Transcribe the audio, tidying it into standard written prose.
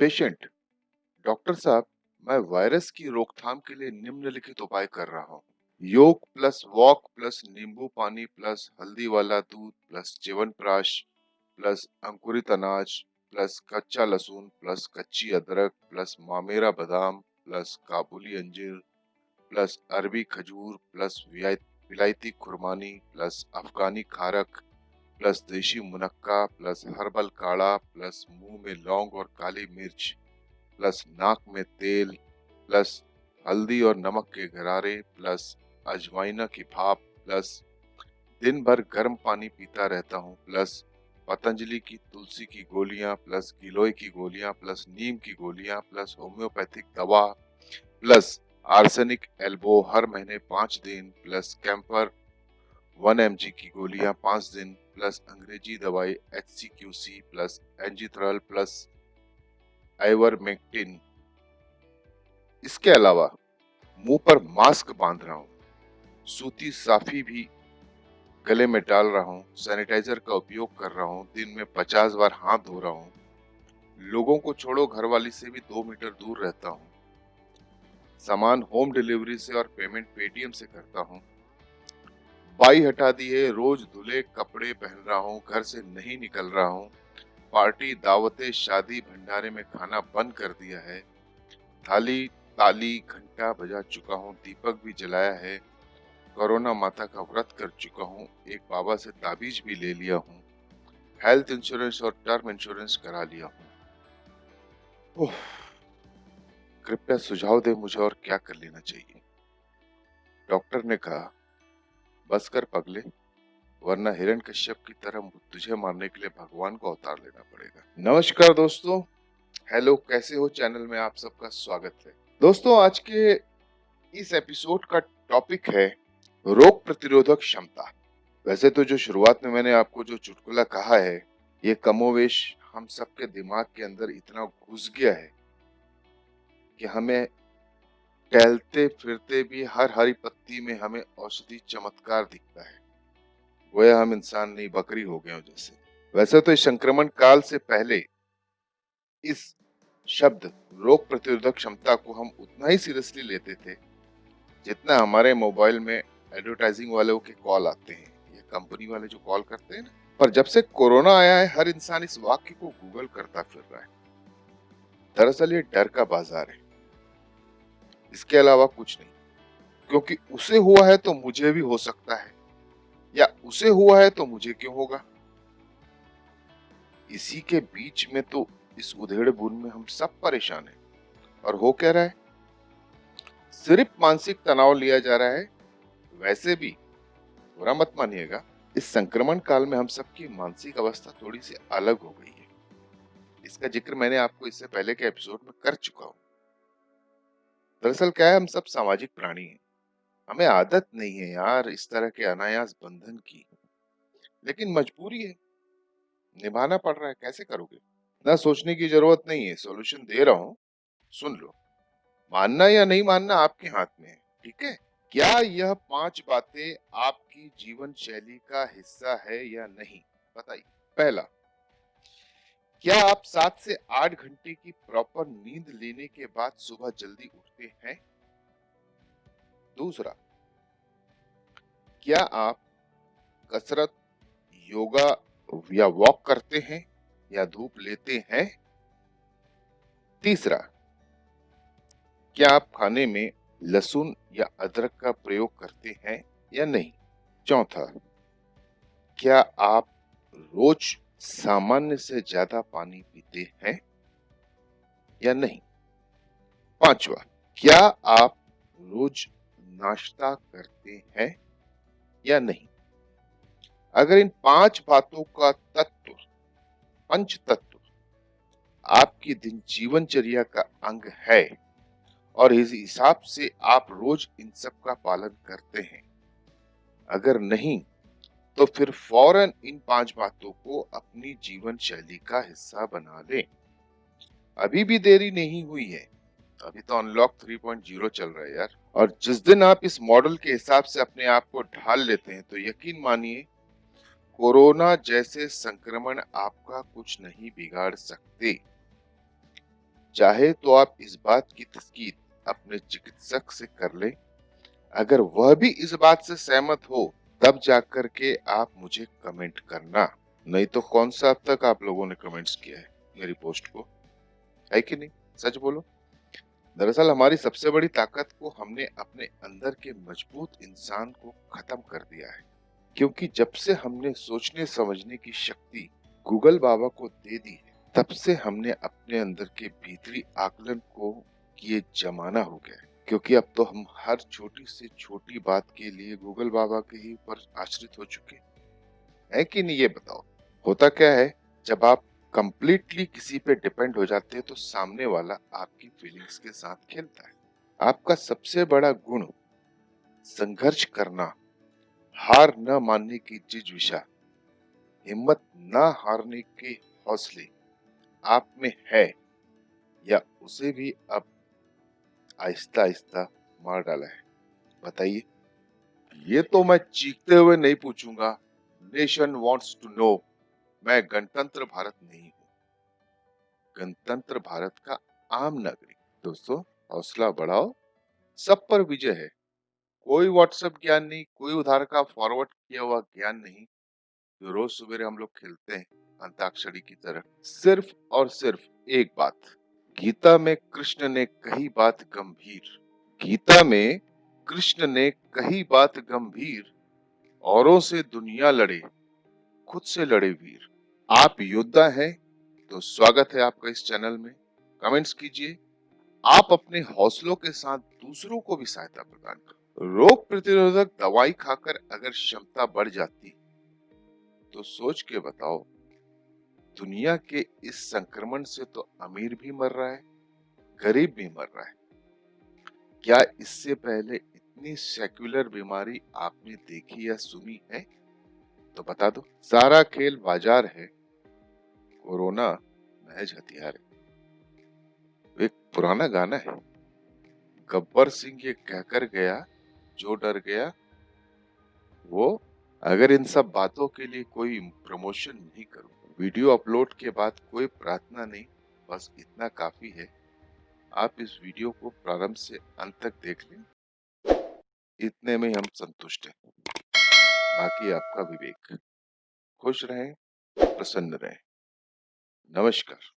Patient. Doctor साहब, मैं virus की रोकथाम के लिए निम्नलिखित उपाय कर रहा हूँ। योग प्लस वॉक प्लस नींबू पानी प्लस हल्दी वाला दूध प्लस च्यवनप्राश प्लस अंकुरित अनाज प्लस कच्चा लहसुन प्लस कच्ची अदरक प्लस मामेरा बादाम प्लस काबुली अंजीर प्लस अरबी खजूर प्लस विलायती खुरमानी प्लस अफगानी खारक प्लस देशी मुनक्का प्लस हर्बल काढ़ा प्लस मुंह में लौंग और काली मिर्च प्लस नाक में तेल प्लस हल्दी और नमक के गरारे प्लस अजवाइना की भाप प्लस दिन भर गर्म पानी पीता रहता हूँ प्लस पतंजलि की तुलसी की गोलियां प्लस गिलोय की गोलियां प्लस नीम की गोलियां प्लस होम्योपैथिक दवा प्लस आर्सेनिक एल्बो हर महीने 5 दिन प्लस कैंपर 1 mg की गोलियां 5 दिन प्लस अंग्रेजी दवाई HCQC प्लस एंजिथ्रल प्लस आइवरमेक्टिन। इसके अलावा मुंह पर मास्क बांध रहा हूँ, सूती साफी भी गले में डाल रहा हूँ, सैनिटाइजर का उपयोग कर रहा हूँ, दिन में 50 बार हाथ धो रहा हूँ, लोगों को छोड़ो घरवाली से भी 2 मीटर दूर रहता हूँ, सामान होम डिलीवरी से और पेमेंट पेटीएम से करता हूँ, बाई हटा दी है, रोज धुले कपड़े पहन रहा हूँ, घर से नहीं निकल रहा हूँ, पार्टी दावतें शादी भंडारे में खाना बंद कर दिया है, थाली ताली घंटा बजा चुका हूँ, दीपक भी जलाया है, कोरोना माता का व्रत कर चुका हूँ, एक बाबा से ताबीज भी ले लिया हूँ, हेल्थ इंश्योरेंस और टर्म इंश्योरेंस करा लिया हूँ। कृपया सुझाव दे मुझे और क्या कर लेना चाहिए। डॉक्टर ने कहा, बस कर पगले, वरना हिरण्यकश्यप की तरह तुझे मारने के लिए भगवान को अवतार लेना पड़ेगा। नमस्कार दोस्तों, हेलो, कैसे हो? चैनल में आप सबका स्वागत है। दोस्तों, आज के इस एपिसोड का टॉपिक है रोग प्रतिरोधक क्षमता। वैसे तो जो शुरुआत में मैंने आपको जो चुटकुला कहा है, ये कमोवेश हम सबके दिमाग के अंदर इतना घुस गया है कि हमें टहलते फिरते भी हर हरी पत्ती में हमें औषधि चमत्कार दिखता है, गोया हम इंसान नहीं बकरी हो गए हो जैसे। वैसे तो इस संक्रमण काल से पहले इस शब्द रोग प्रतिरोधक क्षमता को हम उतना ही सीरियसली लेते थे जितना हमारे मोबाइल में एडवर्टाइजिंग वालों के कॉल आते हैं, ये कंपनी वाले जो कॉल करते हैं ना। पर जब से कोरोना आया है, हर इंसान इस वाक्य को गूगल करता फिर रहा है। दरअसल ये डर का बाजार है, इसके अलावा कुछ नहीं। क्योंकि उसे हुआ है तो मुझे भी हो सकता है, या उसे हुआ है तो मुझे क्यों होगा। इसी के बीच में तो इस उधेड़ बुन में हम सब परेशान हैं। और हो क्या रहा है? सिर्फ मानसिक तनाव लिया जा रहा है। वैसे भी बुरा मत मानिएगा, इस संक्रमण काल में हम सबकी मानसिक अवस्था थोड़ी सी अलग हो गई है। इसका जिक्र मैंने आपको इससे पहले के एपिसोड में कर चुका हूँ। दरअसल क्या है, हम सब सामाजिक प्राणी हैं। हमें आदत नहीं है यार इस तरह के अनायास बंधन की, लेकिन मजबूरी है, निभाना पड़ रहा है। कैसे करोगे? ना सोचने की जरूरत नहीं है, सॉल्यूशन दे रहा हूँ, सुन लो। मानना या नहीं मानना आपके हाथ में है, ठीक है? क्या यह 5 बातें आपकी जीवन शैली का हिस्सा है या नहीं? बताइए। पहला, क्या आप 7 से 8 घंटे की प्रॉपर नींद लेने के बाद सुबह जल्दी उठते हैं? दूसरा, क्या आप कसरत, योगा या वॉक करते हैं या धूप लेते हैं? तीसरा, क्या आप खाने में लहसुन या अदरक का प्रयोग करते हैं या नहीं? चौथा, क्या आप रोज सामान्य से ज्यादा पानी पीते हैं या नहीं? पांचवा, क्या आप रोज नाश्ता करते हैं या नहीं? अगर इन 5 बातों का तत्व, पंच तत्व आपकी दिन जीवनचर्या का अंग है और इस हिसाब से आप रोज इन सब का पालन करते हैं, अगर नहीं तो फिर फौरन इन 5 बातों को अपनी जीवन शैली का हिस्सा बना लें। अभी भी देरी नहीं हुई है, अभी तो अनलॉक 3.0 चल रहा है यार। और जिस दिन आप इस मॉडल के हिसाब से अपने आप को ढाल लेते हैं तो यकीन मानिए, कोरोना जैसे संक्रमण आपका कुछ नहीं बिगाड़ सकते। चाहे तो आप इस बात की तस्कीद अपने चिकित्सक से कर लें। अगर वह भी इस बात से सहमत हो, तब जाकर के आप मुझे कमेंट करना। नहीं तो कौन सा अब तक आप लोगों ने कमेंट्स किया है मेरी पोस्ट को, है कि नहीं? सच बोलो। दरअसल हमारी सबसे बड़ी ताकत को हमने अपने अंदर के मजबूत इंसान को खत्म कर दिया है, क्योंकि जब से हमने सोचने समझने की शक्ति गूगल बाबा को दे दी है, तब से हमने अपने अंदर के भीतरी आकलन को किए जमाना हो गया है। क्योंकि अब तो हम हर छोटी से छोटी बात के लिए गूगल बाबा के ही ऊपर आश्रित हो चुके हैं, है कि नहीं? ये बताओ। होता क्या है, जब आप कंप्लीटली किसी पे डिपेंड हो जाते हैं तो सामने वाला आपकी फीलिंग्स के साथ खेलता है। आपका सबसे बड़ा गुण संघर्ष करना, हार न मानने की जिज्विशा, हिम्मत न हारने के हौसले आप में है, या उसे भी अब आहिस्ता आहिस्ता मार डाला है? बताइए। ये तो मैं चीखते हुए नहीं पूछूंगा, नेशन वांट्स टू नो। मैं गणतंत्र भारत नहीं हूँ, गणतंत्र भारत का आम नागरिक। दोस्तों, हौसला बढ़ाओ, सब पर विजय है। कोई व्हाट्सएप ज्ञान नहीं, कोई उधार का फॉरवर्ड किया हुआ ज्ञान नहीं, जो रोज सवेरे हम लोग खेलते हैं अंताक्षरी की तरह। सिर्फ और सिर्फ एक बात, गीता में कृष्ण ने कही बात गंभीर, गीता में कृष्ण ने कही बात गंभीर, औरों से दुनिया लड़े, खुद से लड़े वीर। आप योद्धा हैं तो स्वागत है आपका इस चैनल में। कमेंट्स कीजिए। आप अपने हौसलों के साथ दूसरों को भी सहायता प्रदान करें। रोग प्रतिरोधक दवाई खाकर अगर क्षमता बढ़ जाती, तो सोच के बताओ, दुनिया के इस संक्रमण से तो अमीर भी मर रहा है, गरीब भी मर रहा है। क्या इससे पहले इतनी सेक्युलर बीमारी आपने देखी या सुनी है? तो बता दो। सारा खेल बाजार है, कोरोना महज हथियार है। एक पुराना गाना है, गब्बर सिंह ये कहकर गया, जो डर गया वो। अगर इन सब बातों के लिए कोई प्रमोशन नहीं करूं, वीडियो अपलोड के बाद कोई प्रार्थना नहीं, बस इतना काफी है। आप इस वीडियो को प्रारंभ से अंत तक देख लें, इतने में हम संतुष्ट हैं। बाकी आपका विवेक। खुश रहें, प्रसन्न रहें। नमस्कार।